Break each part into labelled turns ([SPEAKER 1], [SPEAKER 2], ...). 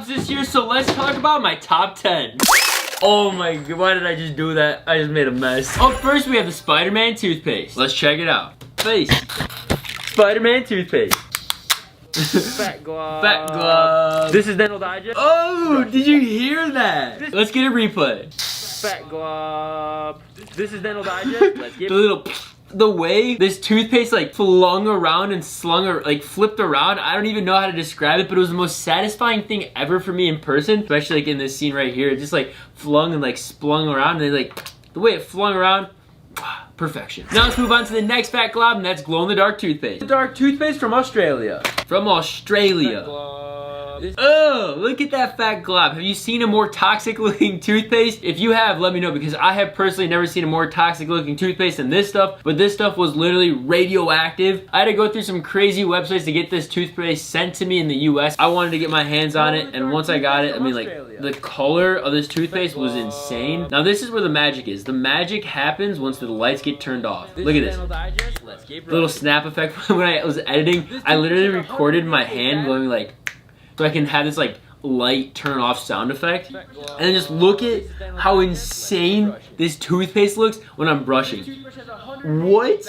[SPEAKER 1] globs this year, so let's talk about my top 10. Oh my god, why did I just do that? I just made a mess. Up first, we have the Spider-Man toothpaste. Let's check it out. Face. Spider-Man toothpaste.
[SPEAKER 2] Fat glob.
[SPEAKER 1] Fat glob.
[SPEAKER 2] This is Dental Digest.
[SPEAKER 1] Oh, did you hear that? Let's get a replay.
[SPEAKER 2] Fat glob. This is Dental Digest. Let's get
[SPEAKER 1] the way this toothpaste like flung around and slung or like flipped around, I don't even know how to describe it, but it was the most satisfying thing ever for me in person, especially like in this scene right here. It just like flung and like splung around, and like the way it flung around, perfection. Now let's move on to the next fat glob, and that's glow-in-the-dark toothpaste. The dark toothpaste from Australia. From Australia. Oh, look at that fat glob. Have you seen a more toxic looking toothpaste? If you have, let me know, because I have personally never seen a more toxic looking toothpaste than this stuff, but this stuff was literally radioactive. I had to go through some crazy websites to get this toothpaste sent to me in the US. I wanted to get my hands on it, and once I got it, I mean, like, the color of this toothpaste was insane. Now this is where the magic is. The magic happens once the lights get turned off. Look at this. Little snap effect. When I was editing, I literally recorded my hand going like, so I can have this like light turn off sound effect. And then just look at how insane this toothpaste looks when I'm brushing. What?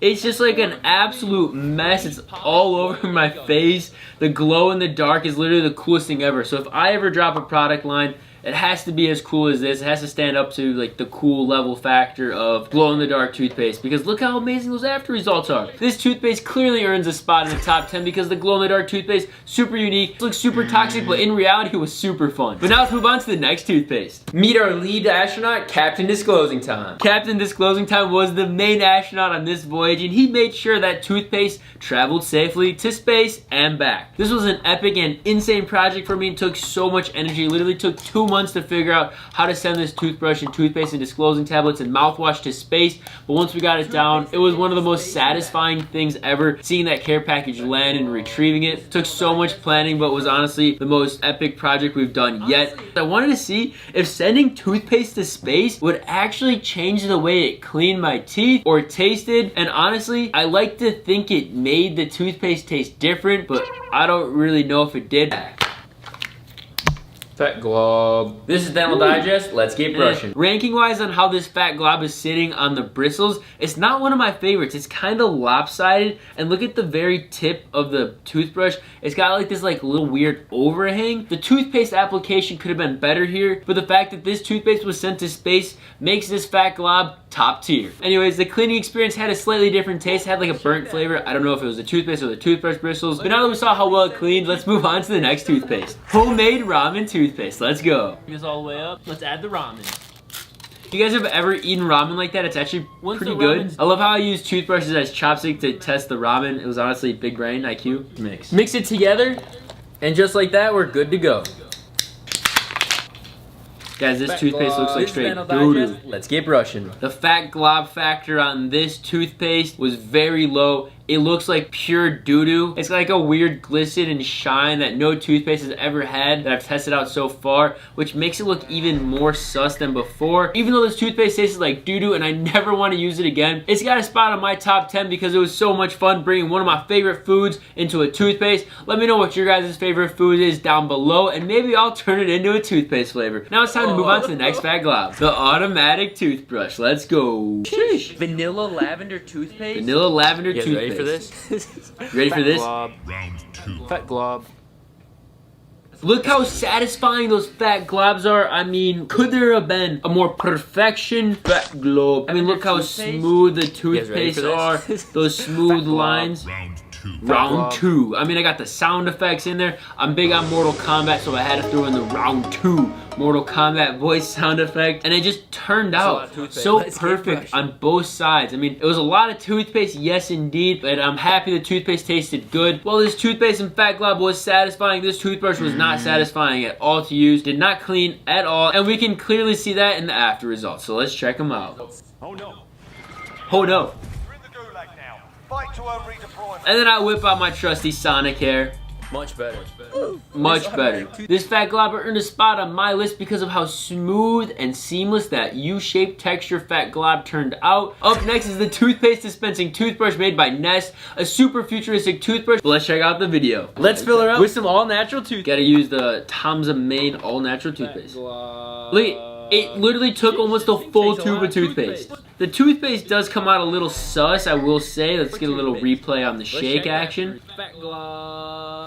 [SPEAKER 1] It's just like an absolute mess. It's all over my face. The glow in the dark is literally the coolest thing ever. So if I ever drop a product line, it has to be as cool as this. It has to stand up to like the cool level factor of glow-in-the-dark toothpaste, because look how amazing those after results are. This toothpaste clearly earns a spot in the top 10 because the glow-in-the-dark toothpaste, super unique, looks super toxic, but in reality it was super fun. But now let's move on to the next toothpaste. Meet our lead astronaut, Captain Disclosing Time. Captain Disclosing Time was the main astronaut on this voyage, and he made sure that toothpaste traveled safely to space and back. This was an epic and insane project for me. It took so much energy. It literally took 2 months to figure out how to send this toothbrush and toothpaste and disclosing tablets and mouthwash to space. But once we got it down, it was one of the most satisfying things ever, seeing that care package land and retrieving it. It took so much planning, but was honestly the most epic project we've done yet. I wanted to see if sending toothpaste to space would actually change the way it cleaned my teeth or tasted. And honestly, I like to think it made the toothpaste taste different, but I don't really know if it did. Fat glob. This is Dental Digest. Let's get brushing. Ranking wise on how this fat glob is sitting on the bristles, it's not one of my favorites. It's kind of lopsided, and look at the very tip of the toothbrush. It's got like this like little weird overhang. The toothpaste application could have been better here, but the fact that this toothpaste was sent to space makes this fat glob top tier. Anyways, the cleaning experience had a slightly different taste. It had like a burnt flavor. I don't know if it was the toothpaste or the toothbrush bristles, but now that we saw how well it cleaned, let's move on to the next toothpaste. Homemade ramen toothpaste. Let's go. Bring this all the way up. Let's add the ramen. If you guys have ever eaten ramen like that, it's actually pretty good. I love how I use toothbrushes as chopstick to test the ramen. It was honestly big brain IQ. Mix it together, and just like that, we're good to go. Guys, this toothpaste looks like straight doo-doo. Let's get brushing. The fat glob factor on this toothpaste was very low. It looks like pure doo-doo. It's like a weird glisten and shine that no toothpaste has ever had that I've tested out so far, which makes it look even more sus than before. Even though this toothpaste tastes like doo-doo and I never want to use it again, it's got a spot on my top 10 because it was so much fun bringing one of my favorite foods into a toothpaste. Let me know what your guys' favorite food is down below, and maybe I'll turn it into a toothpaste flavor. Now it's time to move on to the next fat glob. The automatic toothbrush. Let's go. Sheesh.
[SPEAKER 2] Vanilla lavender toothpaste.
[SPEAKER 1] Vanilla lavender toothpaste.
[SPEAKER 2] Ready for this?
[SPEAKER 1] Ready for this?
[SPEAKER 3] Round 2.
[SPEAKER 2] Fat glob.
[SPEAKER 1] Look how satisfying those fat globs are. I mean, could there have been a more perfection fat glob? I mean, look how smooth the toothpaste are. Those smooth lines. Round 2. I mean, I got the sound effects in there. I'm big on Mortal Kombat, so I had to throw in the round 2 Mortal Kombat voice sound effect. And it just turned out so perfect on both sides. I mean, it was a lot of toothpaste, yes indeed, but I'm happy the toothpaste tasted good. While this toothpaste and fat glob was satisfying, this toothbrush was not satisfying at all to use. Did not clean at all, and we can clearly see that in the after results. So let's check them out.
[SPEAKER 3] Oh no.
[SPEAKER 1] Oh no.
[SPEAKER 4] We're in the gulag now. Fight to earn redeployment.
[SPEAKER 1] And then I whip out my trusty Sonic hair.
[SPEAKER 2] Much better.
[SPEAKER 1] Much better. This fat glob earned a spot on my list because of how smooth and seamless that U-shaped texture fat glob turned out. Up next is the toothpaste dispensing toothbrush made by Nest, a super futuristic toothbrush. But let's check out the video. Let's fill her up with some all-natural toothpaste. Gotta use the Tom's of Maine all-natural toothpaste. Look, it literally took almost a full tube of toothpaste. The toothpaste does come out a little sus, I will say. Let's get a little replay on the shake action.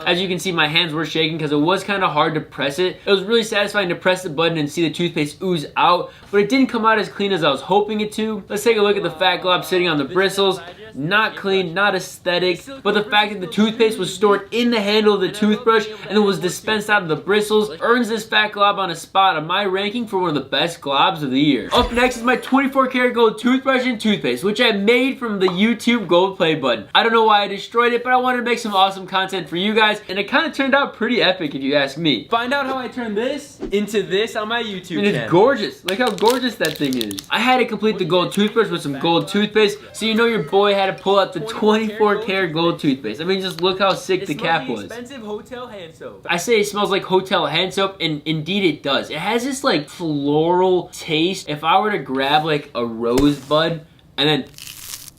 [SPEAKER 1] As you can see, my hands were shaking because it was kind of hard to press it. It was really satisfying to press the button and see the toothpaste ooze out, but it didn't come out as clean as I was hoping it to. Let's take a look at the fat glob sitting on the bristles. Not clean, not aesthetic, but the fact that the toothpaste was stored in the handle of the toothbrush and then was dispensed out of the bristles earns this fat glob on a spot on my ranking for one of the best globs of the year. Up next is my 24 karat gold toothbrush and toothpaste, which I made from the YouTube gold play button. I don't know why I destroyed it, but I wanted to make some awesome content for you guys, and it kind of turned out pretty epic if you ask me. Find out how I turned this into this on my YouTube channel. And it's gorgeous. Look how gorgeous that thing is. I had to complete the gold toothbrush with some gold toothpaste, so you know your boy had to pull out the 24 karat gold toothpaste. I mean, just look how sick the cap was. Expensive hotel hand soap. I say it smells like hotel hand soap, and indeed it does. It has this like floral taste. If I were to grab like a rosebud and then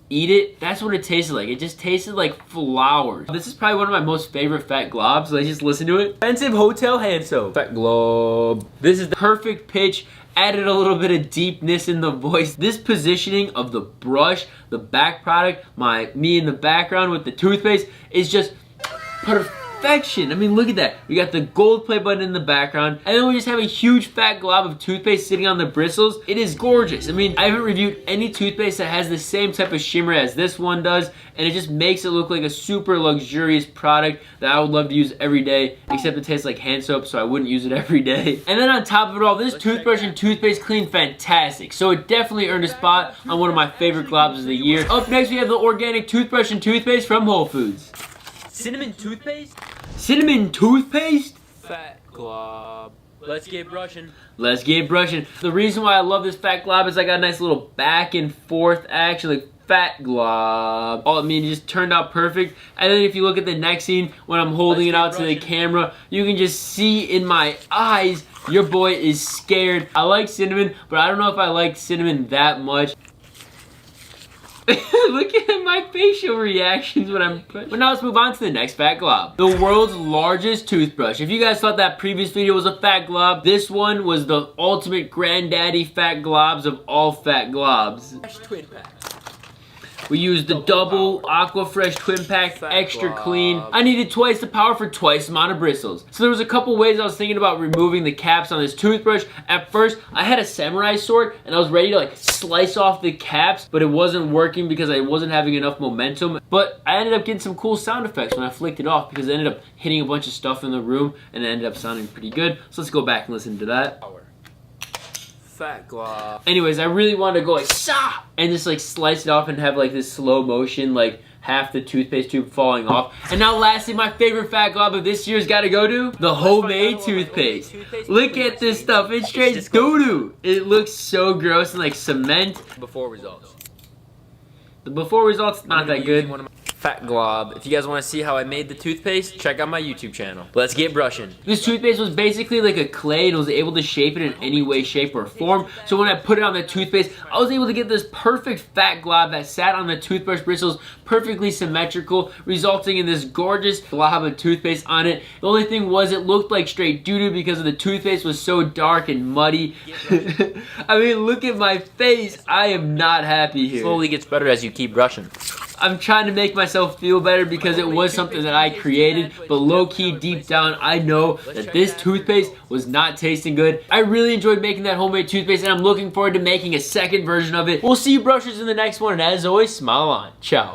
[SPEAKER 1] eat it, that's what it tasted like. It just tasted like flowers. This is probably one of my most favorite fat globs. Let's just listen to it. Expensive hotel hand soap. Fat glob. This is the perfect pitch. Added a little bit of deepness in the voice. This positioning of the brush, the back product, me in the background with the toothpaste is just perfection. I mean, look at that. We got the gold play button in the background, and then we just have a huge fat glob of toothpaste sitting on the bristles. It is gorgeous. I mean, I haven't reviewed any toothpaste that has the same type of shimmer as this one does, and it just makes it look like a super luxurious product that I would love to use every day, except it tastes like hand soap, so I wouldn't use it every day. And then on top of it all, this toothbrush and toothpaste clean fantastic, so it definitely earned a spot on one of my favorite globs of the year. Up next, we have the organic toothbrush and toothpaste from Whole Foods. Cinnamon toothpaste? Cinnamon toothpaste? Fat glob. Let's get brushing. Let's get brushing. The reason why I love this fat glob is I got a nice little back and forth action, like fat glob. Oh, I mean, it just turned out perfect. And then if you look at the next scene, when I'm holding it out to the camera, you can just see in my eyes, your boy is scared. I like cinnamon, but I don't know if I like cinnamon that much. Look at my facial reactions when I'm But now let's move on to the next fat glob. The world's largest toothbrush. If you guys thought that previous video was a fat glob, this one was the ultimate granddaddy fat globs of all fat globs. Twin pack. We used the double Aqua Fresh Twin Pack, extra clean. I needed twice the power for twice the amount of bristles. So there was a couple ways I was thinking about removing the caps on this toothbrush. At first, I had a samurai sword and I was ready to like slice off the caps, but it wasn't working because I wasn't having enough momentum. But I ended up getting some cool sound effects when I flicked it off because it ended up hitting a bunch of stuff in the room and it ended up sounding pretty good. So let's go back and listen to that. Fat glob. Anyways, I really wanted to go like Sah! And just like slice it off and have like this slow motion, like half the toothpaste tube falling off. And now lastly, my favorite fat glob of this year's gotta go to the homemade toothpaste. Look at this stuff, it's straight doo-doo. It looks so gross and like cement. Before results. The before results, not that good. Fat glob. If you guys want to see how I made the toothpaste, check out my YouTube channel. Let's get brushing. This toothpaste was basically like a clay and was able to shape it in any way, shape, or form. So when I put it on the toothpaste, I was able to get this perfect fat glob that sat on the toothbrush bristles perfectly symmetrical, resulting in this gorgeous glob of toothpaste on it. The only thing was it looked like straight doo-doo because the toothpaste was so dark and muddy. I mean, look at my face. I am not happy here. Slowly gets better as you keep brushing. I'm trying to make myself feel better because it was something that I created, but low-key, deep down, I know that this toothpaste was not tasting good. I really enjoyed making that homemade toothpaste, and I'm looking forward to making a second version of it. We'll see you brushers in the next one, and as always, smile on. Ciao.